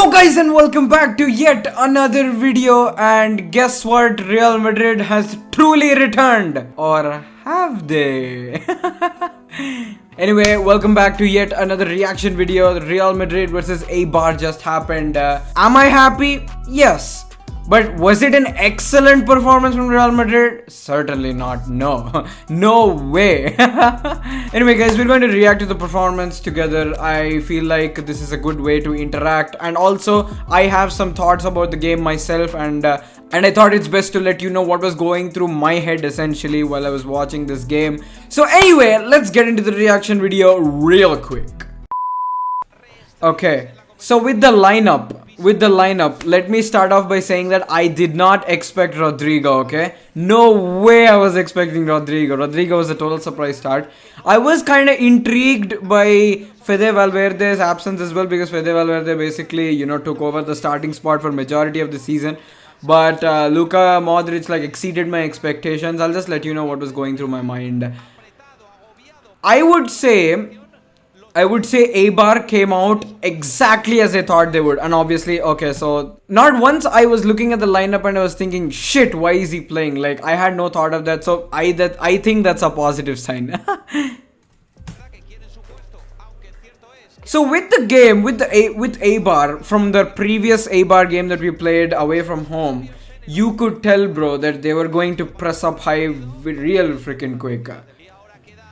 Hello guys and welcome back to yet another video, and guess what, Real Madrid has truly returned, or have they? Anyway, welcome back to yet another reaction video. Real Madrid versus Eibar just happened. Am I happy? Yes. But was it an excellent performance from Real Madrid? Certainly not. No. No way. Anyway guys, we're going to react to the performance together. I feel like this is a good way to interact, and also I have some thoughts about the game myself, and I thought it's best to let you know what was going through my head essentially while I was watching this game. So anyway, let's get into the reaction video real quick. Okay, so with the lineup, let me start off by saying that I did not expect Rodrigo, okay? No way I was expecting Rodrigo. Rodrigo was a total surprise start. I was kind of intrigued by Fede Valverde's absence as well, because Fede Valverde basically, took over the starting spot for majority of the season. But Luka Modric exceeded my expectations. I'll just let you know what was going through my mind. I would say Eibar came out exactly as I thought they would. And obviously, okay, so not once I was looking at the lineup and I was thinking, shit, why is he playing? I had no thought of that. So I think that's a positive sign. So with the game, with Eibar, from the previous Eibar game that we played away from home, you could tell, bro, that they were going to press up high real freaking quick.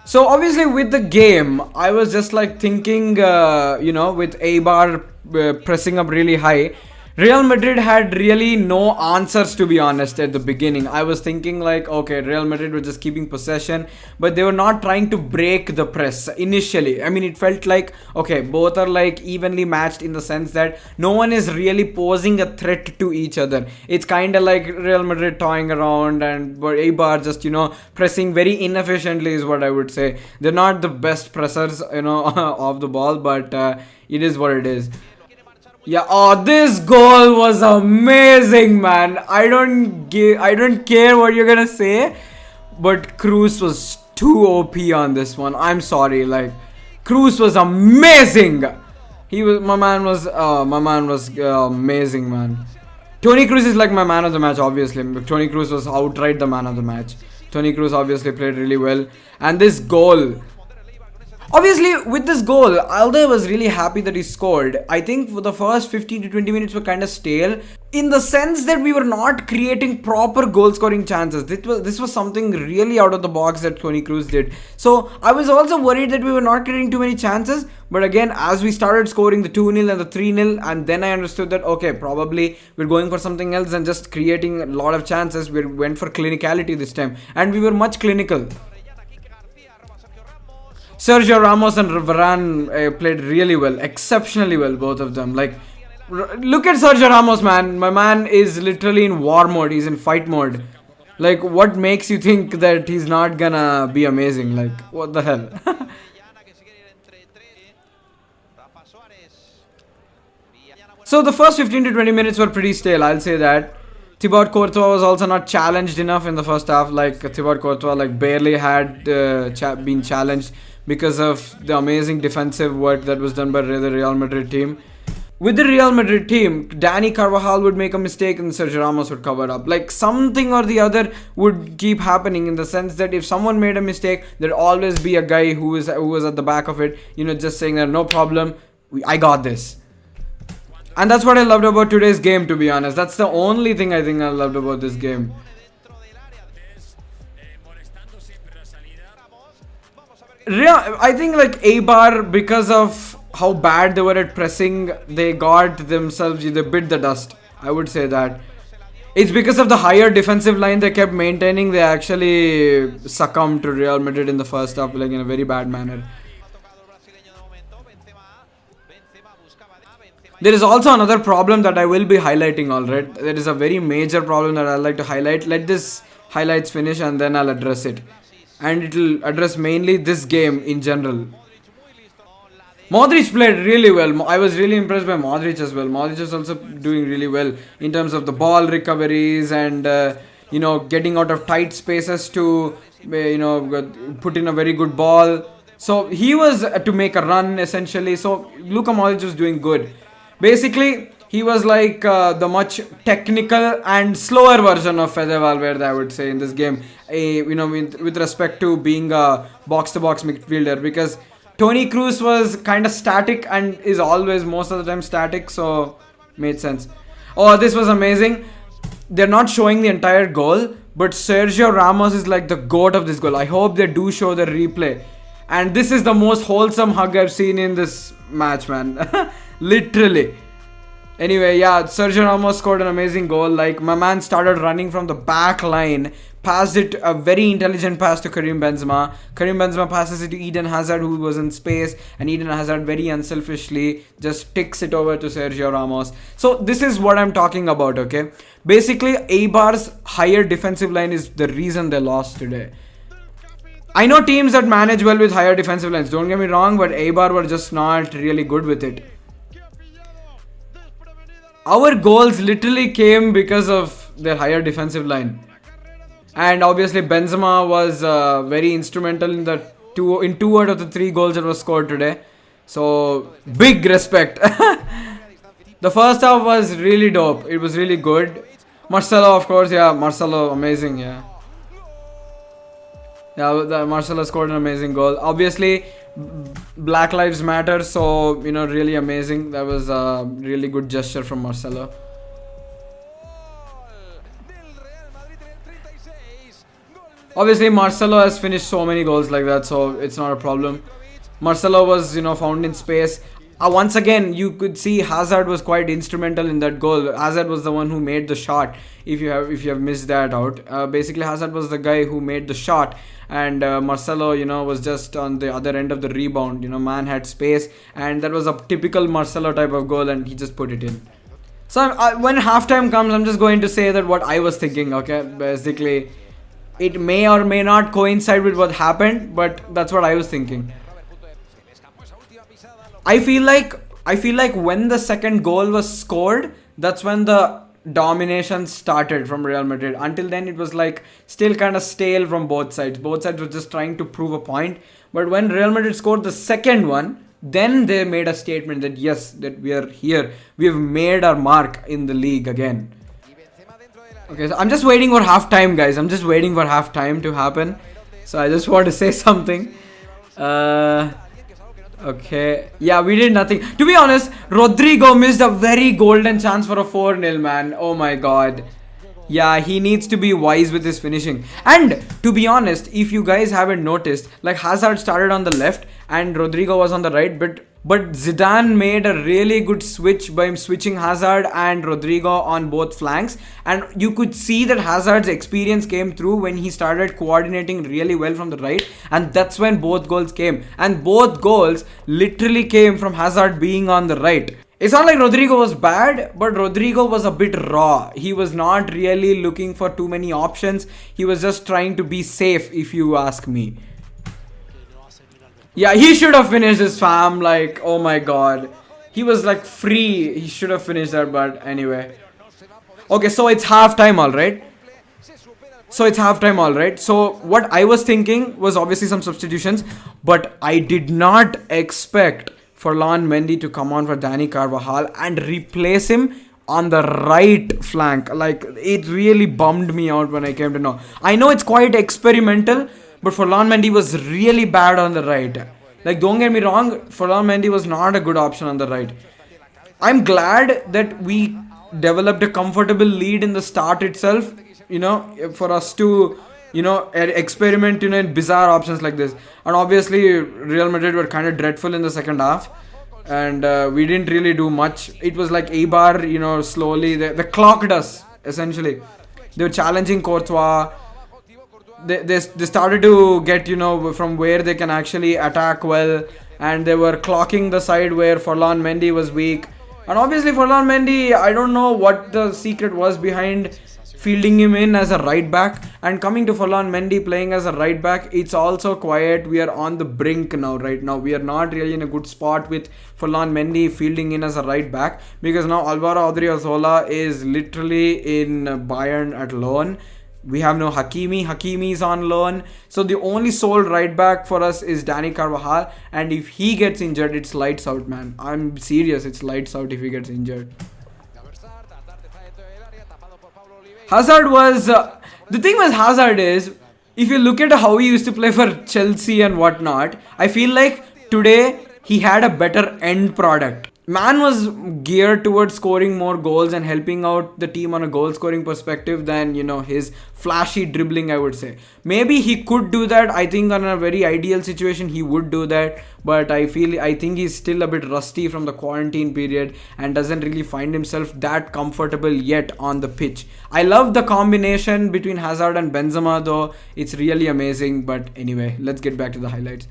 So obviously with the game, I was just thinking, with Eibar pressing up really high, Real Madrid had really no answers, to be honest, at the beginning. I was thinking okay, Real Madrid were just keeping possession, but they were not trying to break the press initially. I mean, it felt like, okay, both are evenly matched in the sense that no one is really posing a threat to each other. It's kind of like Real Madrid toying around, and Eibar just, pressing very inefficiently is what I would say. They're not the best pressers, of the ball, but it is what it is. Yeah, oh, this goal was amazing, man. I don't care what you're gonna say, but Kroos was too OP on this one. I'm sorry, Kroos was amazing. My man was amazing, man. Toni Kroos is my man of the match, obviously. Toni Kroos was outright the man of the match. Toni Kroos obviously played really well, and this goal. Obviously, with this goal, although I was really happy that he scored, I think for the first 15 to 20 minutes were kind of stale, in the sense that we were not creating proper goal-scoring chances. This was something really out of the box that Toni Kroos did. So, I was also worried that we were not creating too many chances, but again, as we started scoring the 2-0 and the 3-0, and then I understood that, okay, probably we're going for something else than just creating a lot of chances. We went for clinicality this time, and we were much clinical. Sergio, Ramos and Varane played really well, exceptionally well, both of them. Look at Sergio Ramos, man. My man is literally in war mode. He's in fight mode. What makes you think that he's not gonna be amazing? What the hell? So the first 15 to 20 minutes were pretty stale, I'll say that. Thibaut Courtois was also not challenged enough in the first half. Thibaut Courtois barely had been challenged because of the amazing defensive work that was done by the Real Madrid team. With the Real Madrid team, Dani Carvajal would make a mistake and Sergio Ramos would cover up. Something or the other would keep happening, in the sense that if someone made a mistake, there'd always be a guy who was at the back of it, just saying that no problem, I got this. And that's what I loved about today's game, to be honest. That's the only thing I think I loved about this game. I think Eibar, because of how bad they were at pressing, they got themselves, they bit the dust. I would say that. It's because of the higher defensive line they kept maintaining, they actually succumbed to Real Madrid in the first half, in a very bad manner. There is also another problem that I will be highlighting, alright. There is a very major problem that I'd like to highlight. Let this highlights finish and then I'll address it. And it will address mainly this game in general. Modric played really well. I was really impressed by Modric as well. Modric is also doing really well in terms of the ball recoveries and, getting out of tight spaces to, put in a very good ball. So he was to make a run essentially. So Luka Modric was doing good. Basically, He was like the much technical and slower version of Fede Valverde, I would say, in this game. With respect to being a box-to-box midfielder, because Toni Kroos was kind of static and is always most of the time static, so made sense. Oh, this was amazing. They're not showing the entire goal, but Sergio Ramos is like the goat of this goal. I hope they do show the replay. And this is the most wholesome hug I've seen in this match, man. Literally. Anyway, yeah, Sergio Ramos scored an amazing goal. Like, my man started running from the back line, passed it, a very intelligent pass to Karim Benzema. Karim Benzema passes it to Eden Hazard, who was in space, and Eden Hazard very unselfishly just ticks it over to Sergio Ramos. So this is what I'm talking about, okay? Basically, Eibar's higher defensive line is the reason they lost today. I know teams that manage well with higher defensive lines, don't get me wrong, but Eibar were just not really good with it. Our goals literally came because of their higher defensive line. And obviously Benzema was very instrumental in two out of the 3 goals that was scored today. So, big respect. The first half was really dope. It was really good. Marcelo, of course, yeah. Marcelo, amazing, yeah. Yeah, Marcelo scored an amazing goal. Obviously, Black Lives Matter, so, really amazing. That was a really good gesture from Marcelo. Obviously, Marcelo has finished so many goals like that, so it's not a problem. Marcelo was, found in space. Once again, you could see Hazard was quite instrumental in that goal. Hazard was the one who made the shot. If you have missed that out, basically Hazard was the guy who made the shot, and Marcelo, was just on the other end of the rebound. Man had space, and that was a typical Marcelo type of goal, and he just put it in. So when halftime comes, I'm just going to say that what I was thinking. Okay, basically, it may or may not coincide with what happened, but that's what I was thinking. I feel like when the second goal was scored, that's when the domination started from Real Madrid. Until then, it was like still kind of stale from both sides. Both sides were just trying to prove a point. But when Real Madrid scored the second one, then they made a statement that yes, that we are here. We have made our mark in the league again. Okay, so I'm just waiting for halftime, guys. I'm just waiting for halftime to happen. So I just want to say something. Okay. Yeah, we did nothing. To be honest, Rodrigo missed a very golden chance for a 4-0, man. Oh my god. Yeah, he needs to be wise with his finishing. And to be honest, if you guys haven't noticed, like Hazard started on the left and Rodrigo was on the right, but Zidane made a really good switch by switching Hazard and Rodrigo on both flanks. And you could see that Hazard's experience came through when he started coordinating really well from the right. And that's when both goals came. And both goals literally came from Hazard being on the right. It's not like Rodrigo was bad, but Rodrigo was a bit raw. He was not really looking for too many options. He was just trying to be safe, if you ask me. Yeah, he should have finished his fam, like, oh my god. He was like free, he should have finished that, but anyway. Okay, so it's halftime, alright? So what I was thinking was obviously some substitutions, but I did not expect Ferland Mendy to come on for Dani Carvajal and replace him on the right flank. Like, it really bummed me out when I came to know. I know it's quite experimental, but Ferland Mendy was really bad on the right. Like, don't get me wrong, Ferland Mendy was not a good option on the right. I'm glad that we developed a comfortable lead in the start itself, for us to, experiment, in bizarre options like this. And obviously, Real Madrid were kind of dreadful in the second half. And we didn't really do much. It was like Eibar, slowly, they clocked us, essentially. They were challenging Courtois. They started to get, from where they can actually attack well. And they were clocking the side where Ferland Mendy was weak. And obviously Ferland Mendy, I don't know what the secret was behind fielding him in as a right back. And coming to Ferland Mendy playing as a right back, it's also quiet. We are on the brink now, right now. We are not really in a good spot with Ferland Mendy fielding in as a right back. Because now Alvaro Odriozola is literally in Bayern at loan. We have no Hakimi. Hakimi is on loan. So the only sole right back for us is Dani Carvajal. And if he gets injured, it's lights out, man. I'm serious. It's lights out if he gets injured. Hazard was the thing with Hazard is, if you look at how he used to play for Chelsea and whatnot, I feel like today he had a better end product. Man was geared towards scoring more goals and helping out the team on a goal scoring perspective than, you know, his flashy dribbling, I would say. Maybe he could do that. I think on a very ideal situation he would do that, but I think he's still a bit rusty from the quarantine period and doesn't really find himself that comfortable yet on the pitch. I love the combination between Hazard and Benzema though. It's really amazing, but anyway, let's get back to the highlights.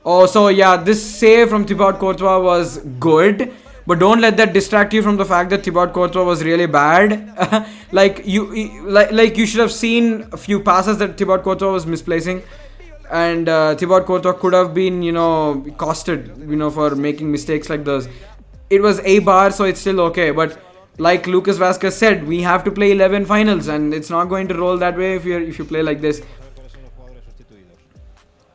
Oh, so yeah, this save from Thibaut Courtois was good, but don't let that distract you from the fact that Thibaut Courtois was really bad. like you should have seen a few passes that Thibaut Courtois was misplacing, and Thibaut Courtois could have been, you know, costed, you know, for making mistakes like those. It was Eibar, so it's still okay, but like Lucas Vazquez said, we have to play 11 finals, and it's not going to roll that way if you play like this.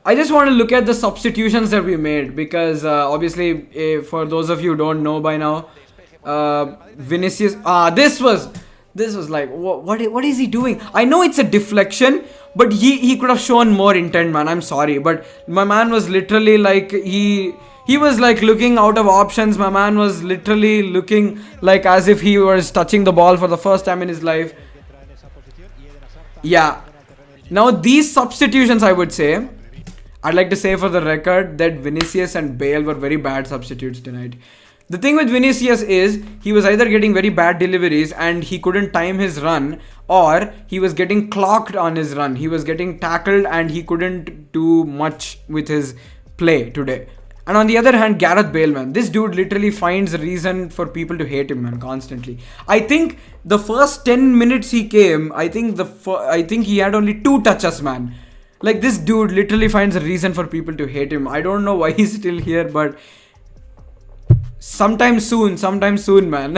I just want to look at the substitutions that we made because obviously, for those of you who don't know by now, Vinicius. This was like what is he doing? I know it's a deflection, but he could have shown more intent, man. I'm sorry, but my man was literally like he was like looking out of options. My man was literally looking like as if he was touching the ball for the first time in his life. Yeah. Now these substitutions, I would say. I'd like to say for the record that Vinicius and Bale were very bad substitutes tonight. The thing with Vinicius is he was either getting very bad deliveries and he couldn't time his run, or he was getting clocked on his run. He was getting tackled and he couldn't do much with his play today. And on the other hand, Gareth Bale, man, this dude literally finds a reason for people to hate him, man, constantly. I think the first 10 minutes he came, I think he had only 2 touches, man. Like, this dude literally finds a reason for people to hate him. I don't know why he's still here, but sometime soon, man.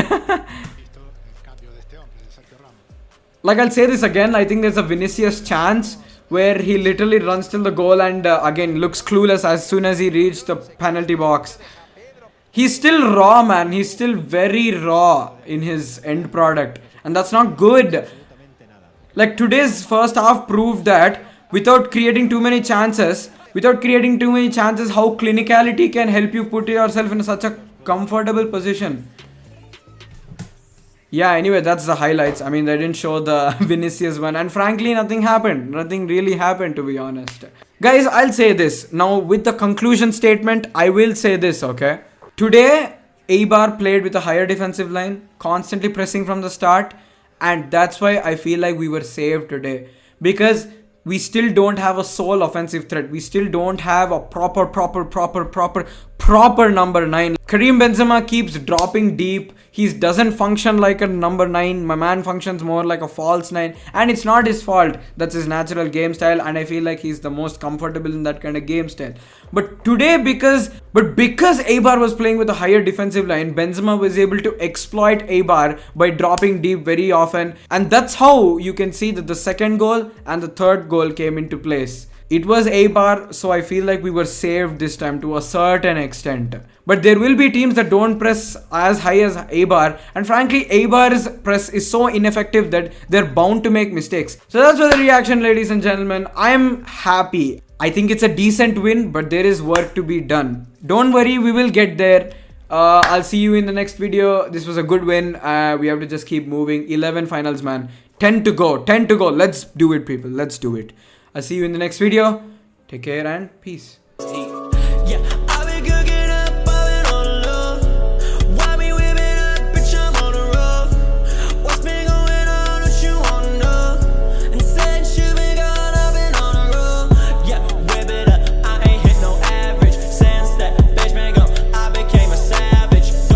Like, I'll say this again. I think there's a Vinicius chance where he literally runs till the goal and again looks clueless as soon as he reached the penalty box. He's still raw, man. He's still very raw in his end product. And that's not good. Like, today's first half proved that without creating too many chances, how clinicality can help you put yourself in such a comfortable position. Yeah, anyway, that's the highlights. I mean, they didn't show the Vinicius one, and frankly, nothing happened. Nothing really happened, to be honest. Guys, I'll say this. Now, with the conclusion statement, I will say this, okay? Today, Eibar played with a higher defensive line, constantly pressing from the start, and that's why I feel like we were saved today. Because we still don't have a sole offensive threat. We still don't have a proper number 9. Karim Benzema keeps dropping deep. He doesn't function like a number 9. My man functions more like a false 9. And it's not his fault. That's his natural game style. And I feel like he's the most comfortable in that kind of game style. But today, because Eibar was playing with a higher defensive line, Benzema was able to exploit Eibar by dropping deep very often. And that's how you can see that the second goal and the third goal came into place. It was Eibar, so I feel like we were saved this time to a certain extent. But there will be teams that don't press as high as Eibar. And frankly, Eibar's press is so ineffective that they're bound to make mistakes. So that's the reaction, ladies and gentlemen. I'm happy. I think it's a decent win, but there is work to be done. Don't worry, we will get there. I'll see you in the next video. This was a good win. We have to just keep moving. 11 finals, man. 10 to go. 10 to go. Let's do it, people. Let's do it. I'll see you in the next video. Take care and peace.